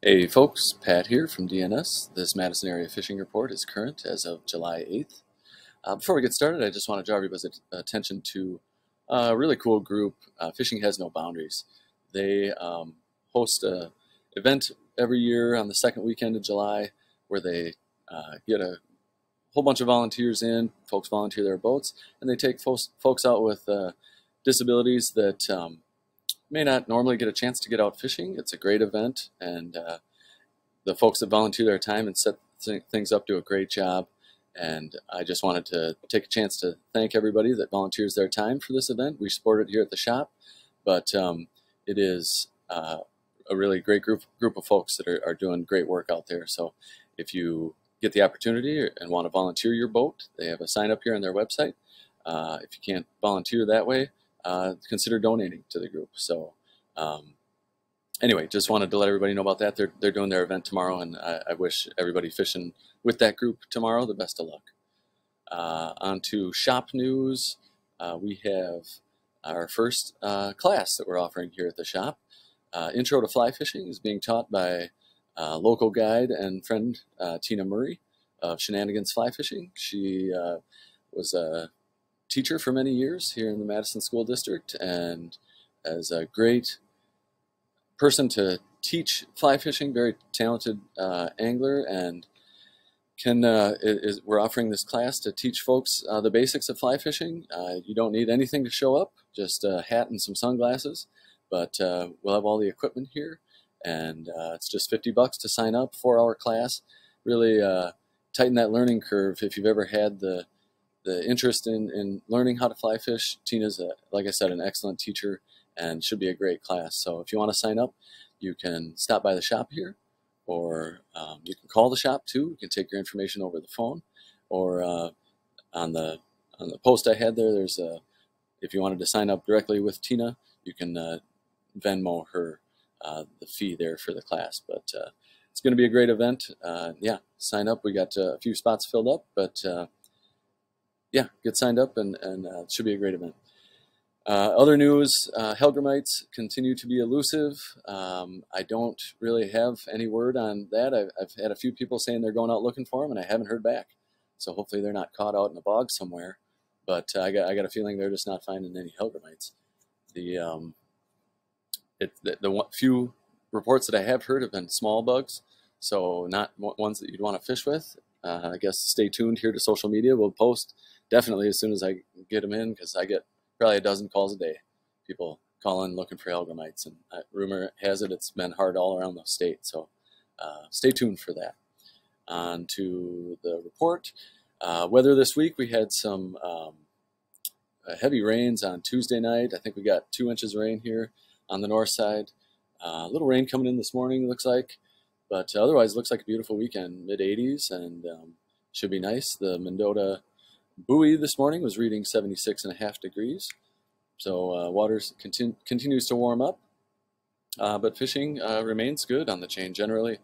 Hey folks, Pat here from DNS. This Madison area fishing report is current as of July 8th. Before we get started, I just want to draw everybody's attention to a really cool group, Fishing Has No Boundaries. They host an event every year on the second weekend of July where they get a whole bunch of volunteers in, folks volunteer their boats, and they take folks out with disabilities that may not normally get a chance to get out fishing. It's a great event, and the folks that volunteer their time and set things up do a great job. And I just wanted to take a chance to thank everybody that volunteers their time for this event. We support it here at the shop, but it is a really great group of folks that are doing great work out there. So if you get the opportunity and want to volunteer your boat, they have a sign up here on their website. If you can't volunteer that way, consider donating to the group. So anyway, just wanted to let everybody know about that. They're doing their event tomorrow, and I wish everybody fishing with that group tomorrow the best of luck. On to shop news. We have our first class that we're offering here at the shop. Intro to Fly Fishing is being taught by local guide and friend Tina Murray of Shenanigans Fly Fishing. She was a teacher for many years here in the Madison School District, and as a great person to teach fly fishing, very talented angler, and we're offering this class to teach folks the basics of fly fishing. You don't need anything to show up, just a hat and some sunglasses, but we'll have all the equipment here, and it's just $50 to sign up. 4-hour class. Really tighten that learning curve. If you've ever had the interest in learning how to fly fish, Tina's, like I said, an excellent teacher and should be a great class. So if you want to sign up, you can stop by the shop here, or you can call the shop too. You can take your information over the phone, or on the post I had there, there's if you wanted to sign up directly with Tina, you can Venmo her the fee there for the class. But it's going to be a great event. Yeah, sign up. We got a few spots filled up, but yeah, get signed up, and it should be a great event. Other news, Hellgrammites continue to be elusive. I don't really have any word on that. I've had a few people saying they're going out looking for them, and I haven't heard back. So hopefully they're not caught out in a bog somewhere. But I got a feeling they're just not finding any Hellgrammites. The few reports that I have heard have been small bugs, so not ones that you'd want to fish with. I guess stay tuned here to social media. We'll post definitely as soon as I get them in, because I get probably a dozen calls a day. People calling looking for Hellgrammites, and rumor has it it's been hard all around the state. So stay tuned for that. On to the report. Weather this week, we had some heavy rains on Tuesday night. I think we got 2 inches of rain here on the north side. A little rain coming in this morning, looks like. But otherwise, it looks like a beautiful weekend, mid-80s, and should be nice. The Mendota buoy this morning was reading 76.5 degrees. So water continues to warm up, but fishing remains good on the chain generally.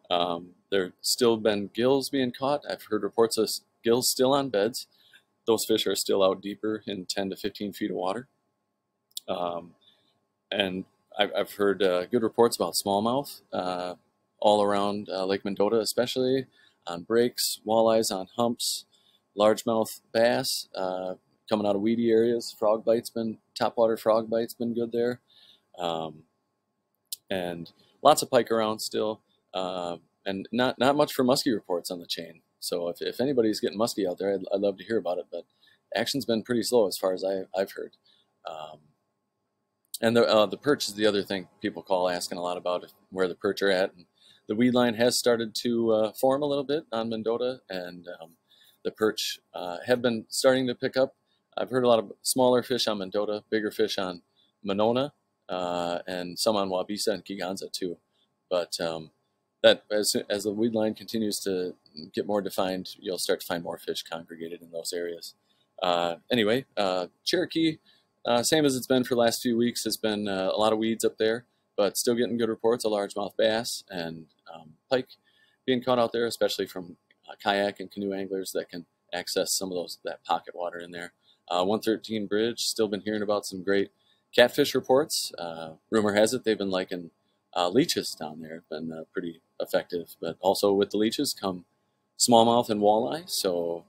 There still been gills being caught. I've heard reports of gills still on beds. Those fish are still out deeper in 10 to 15 feet of water. And I've heard good reports about smallmouth all around Lake Mendota, especially on breaks, walleyes on humps, largemouth bass coming out of weedy areas. Topwater frog bite's been good there, and lots of pike around still, and not much for muskie reports on the chain. So if anybody's getting muskie out there, I'd love to hear about it. But action's been pretty slow as far as I've heard. And the perch is the other thing people call asking a lot about, where the perch are at. And the weed line has started to form a little bit on Mendota, and the perch have been starting to pick up. I've heard a lot of smaller fish on Mendota, bigger fish on Monona, and some on Waubesa and Kegonsa too. But that as the weed line continues to get more defined, you'll start to find more fish congregated in those areas. Anyway, Cherokee, same as it's been for the last few weeks, has been a lot of weeds up there, but still getting good reports of largemouth bass and pike being caught out there, especially from kayak and canoe anglers that can access some of that pocket water in there. 113 Bridge, still been hearing about some great catfish reports. Rumor has it they've been liking Leeches down there have been pretty effective, but also with the leeches come smallmouth and walleye. So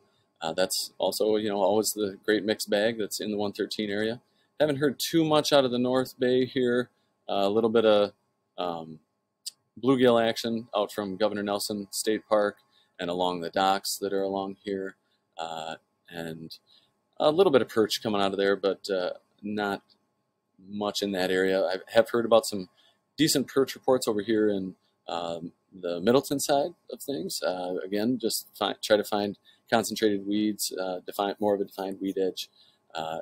that's also, always the great mixed bag that's in the 113 area. Haven't heard too much out of the North Bay here. A little bit of um, bluegill action out from Governor Nelson State Park and along the docks that are along here, and a little bit of perch coming out of there, but not much in that area. I have heard about some decent perch reports over here in the Middleton side of things. Again, just try to find concentrated weeds, more of a defined weed edge,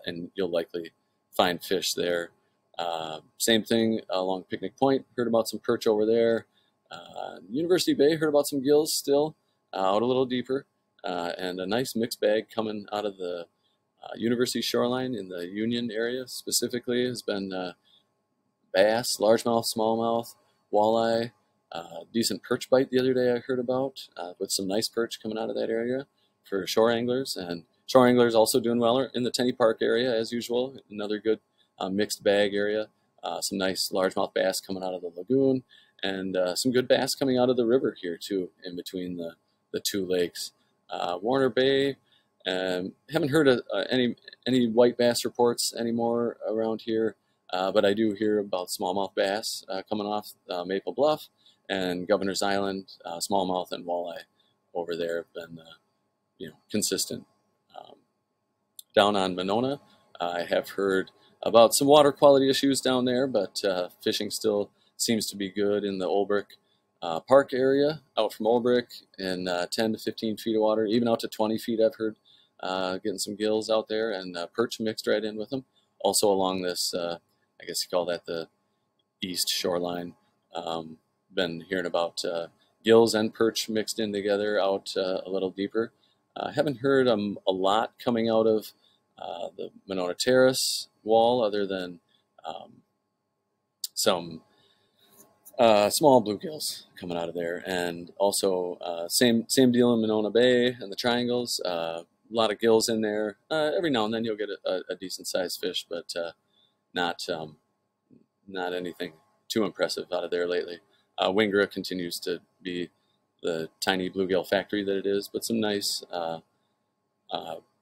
and you'll likely find fish there. Same thing along Picnic Point. Heard about some perch over there. University Bay, heard about some gills still out a little deeper, and a nice mixed bag coming out of the University shoreline in the Union area specifically has been bass, largemouth, smallmouth, walleye, decent perch bite the other day I heard about, with some nice perch coming out of that area for shore anglers. And shore anglers also doing well in the Tenny Park area as usual, another good mixed bag area. Some nice largemouth bass coming out of the lagoon, and some good bass coming out of the river here too, in between the two lakes. Warner Bay, haven't heard of any white bass reports anymore around here, but I do hear about smallmouth bass coming off Maple Bluff, and Governor's Island, smallmouth and walleye over there have been consistent. Down on Monona, I have heard about some water quality issues down there, but fishing still seems to be good in the Olbrich Park area, out from Olbrich in 10 to 15 feet of water, even out to 20 feet I've heard, getting some gills out there, and perch mixed right in with them. Also along this, I guess you call that the east shoreline, been hearing about gills and perch mixed in together out a little deeper. Haven't heard a lot coming out of the Monona Terrace wall, other than some small bluegills coming out of there, and also same deal in Monona Bay and the triangles. A lot of gills in there. Every now and then you'll get a decent sized fish, but not anything too impressive out of there lately. Wingra continues to be the tiny bluegill factory that it is, but some nice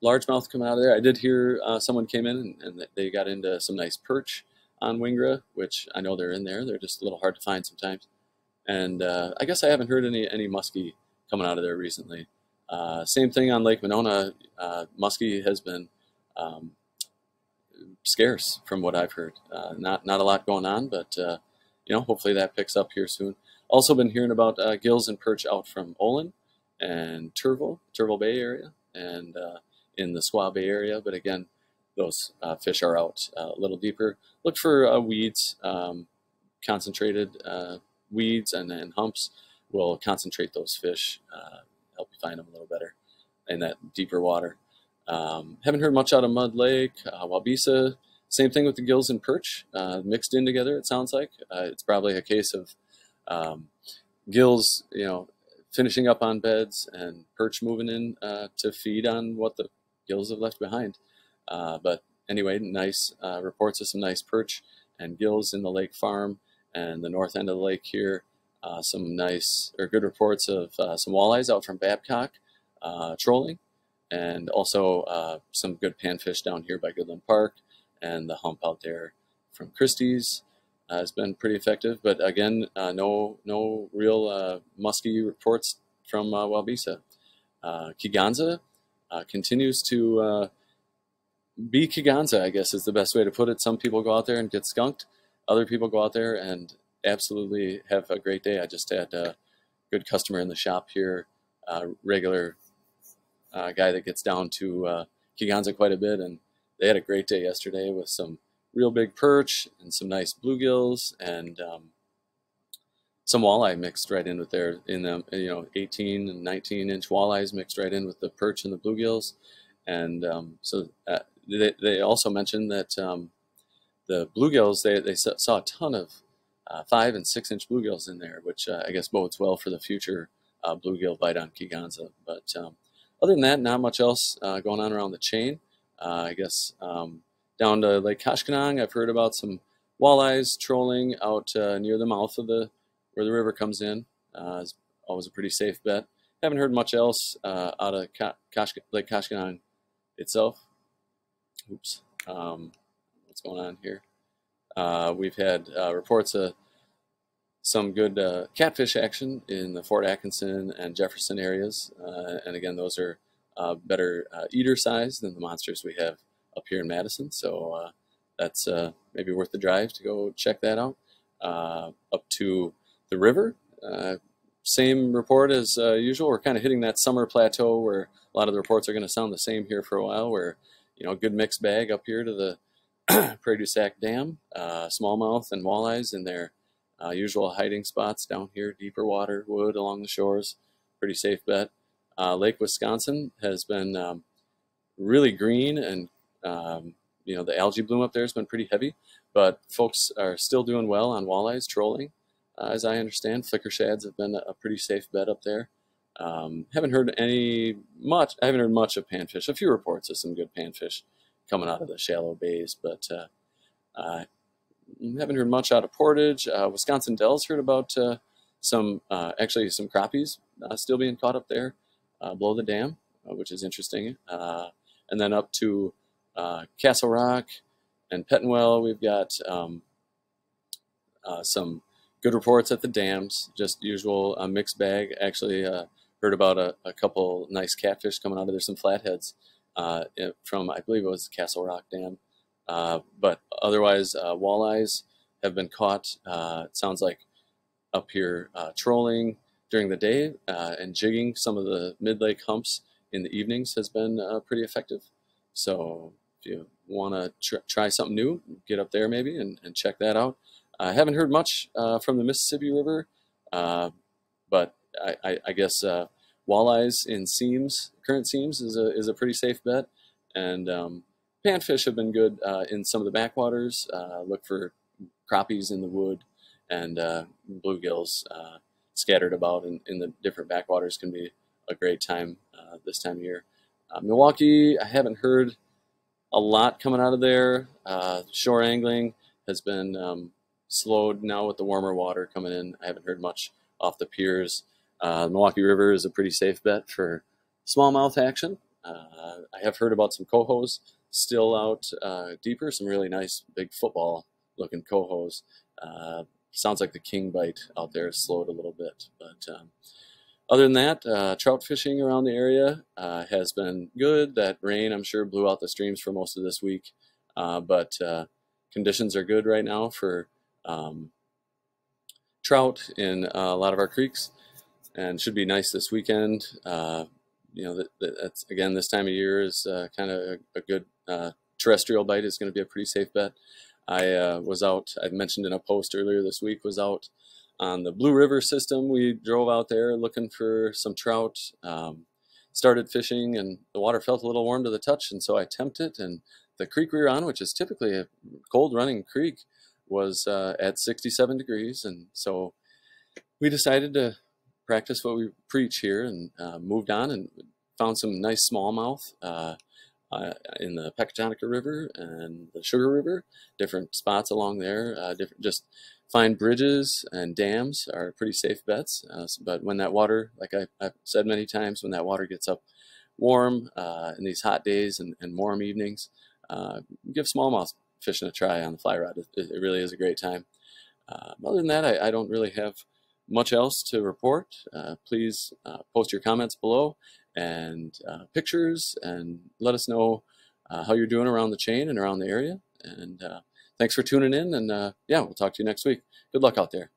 largemouth coming out of there. I did hear someone came in and they got into some nice perch on Wingra, which I know they're in there. They're just a little hard to find sometimes. And I guess I haven't heard any muskie coming out of there recently. Same thing on Lake Monona. Muskie has been scarce from what I've heard. Not a lot going on, but hopefully that picks up here soon. Also been hearing about gills and perch out from Olin and Turville Bay area, and in the Squaw Bay area. But again, those fish are out a little deeper. Look for weeds, concentrated weeds, and humps will concentrate those fish, help you find them a little better in that deeper water. Haven't heard much out of Mud Lake, Wabisa. Same thing with the gills and perch, mixed in together, it sounds like. It's probably a case of gills, finishing up on beds, and perch moving in to feed on what the gills have left behind. But anyway, nice reports of some nice perch and gills in the lake farm and the north end of the lake here. Some nice or good reports of some walleyes out from Babcock trolling, and also some good panfish down here by Goodland Park, and the hump out there from Christie's has been pretty effective. But again, no real muskie reports from Wabisa. Kegonsa continues to be Kegonsa, I guess is the best way to put it. Some people go out there and get skunked. Other people go out there and absolutely have a great day. I just had a good customer in the shop here, regular guy that gets down to Kegonsa quite a bit, and they had a great day yesterday with some real big perch and some nice bluegills, and some walleye mixed right in with their 18 and 19-inch walleyes mixed right in with the perch and the bluegills. And so they also mentioned that the bluegills, they saw a ton of 5 and 6-inch bluegills in there, which I guess bodes well for the future bluegill bite on Kegonsa. But other than that, not much else going on around the chain. I guess down to Lake Koshkonong, I've heard about some walleyes trolling out near the mouth of where the river comes in. Is always a pretty safe bet. Haven't heard much else out of Lake Koshkonong itself. Oops. What's going on here? We've had reports of some good catfish action in the Fort Atkinson and Jefferson areas. And again, those are better eater size than the monsters we have up here in Madison. So that's maybe worth the drive to go check that out. Up to the river, same report as usual. We're kind of hitting that summer plateau where a lot of the reports are going to sound the same here for a while, where, you know, good mixed bag up here to the Prairie du Sac Dam, smallmouth and walleyes in their usual hiding spots down here, deeper water, wood along the shores. Pretty safe bet. Lake Wisconsin has been really green, and you know, the algae bloom up there has been pretty heavy, but folks are still doing well on walleyes trolling. As I understand, flicker shads have been a pretty safe bet up there. Haven't heard much of panfish. A few reports of some good panfish coming out of the shallow bays, but haven't heard much out of Portage. Wisconsin Dells heard about actually some crappies still being caught up there below the dam, which is interesting. And then up to Castle Rock and Pettenwell, we've got some good reports at the dams, just usual mixed bag. Actually heard about a couple nice catfish coming out of there, some flatheads from, I believe it was Castle Rock Dam. But otherwise, walleyes have been caught, it sounds like, up here trolling during the day and jigging some of the mid-lake humps in the evenings has been pretty effective. So if you want to try something new, get up there maybe and check that out. I haven't heard much from the Mississippi River, but I guess walleyes in current seams is a pretty safe bet. And panfish have been good in some of the backwaters. Look for crappies in the wood, and bluegills scattered about in the different backwaters can be a great time this time of year. Milwaukee, I haven't heard a lot coming out of there. Shore angling has been slowed now with the warmer water coming in. I haven't heard much off the piers. Milwaukee River is a pretty safe bet for smallmouth action. I have heard about some cohos still out deeper, some really nice big football looking cohos. Sounds like the king bite out there has slowed a little bit, but other than that, trout fishing around the area has been good. That rain, I'm sure, blew out the streams for most of this week, but conditions are good right now for trout in a lot of our creeks, and should be nice this weekend. You know, that's again, this time of year is kind of a good terrestrial bite is going to be a pretty safe bet. I was out, I mentioned in a post earlier this week, was out on the Blue River system. We drove out there looking for some trout, started fishing, and the water felt a little warm to the touch, and so I attempted it, and the creek we were on, which is typically a cold running creek, was at 67 degrees, and so we decided to practice what we preach here and moved on and found some nice smallmouth in the Pecatonica River and the Sugar River, different spots along there. Just find bridges and dams are pretty safe bets. But when that water, like I've said many times, when that water gets up warm in these hot days and warm evenings, give smallmouth fishing a try on the fly rod. It really is a great time. Other than that, I don't really have much else to report. Please post your comments below and pictures, and let us know how you're doing around the chain and around the area. And thanks for tuning in, and yeah, we'll talk to you next week. Good luck out there.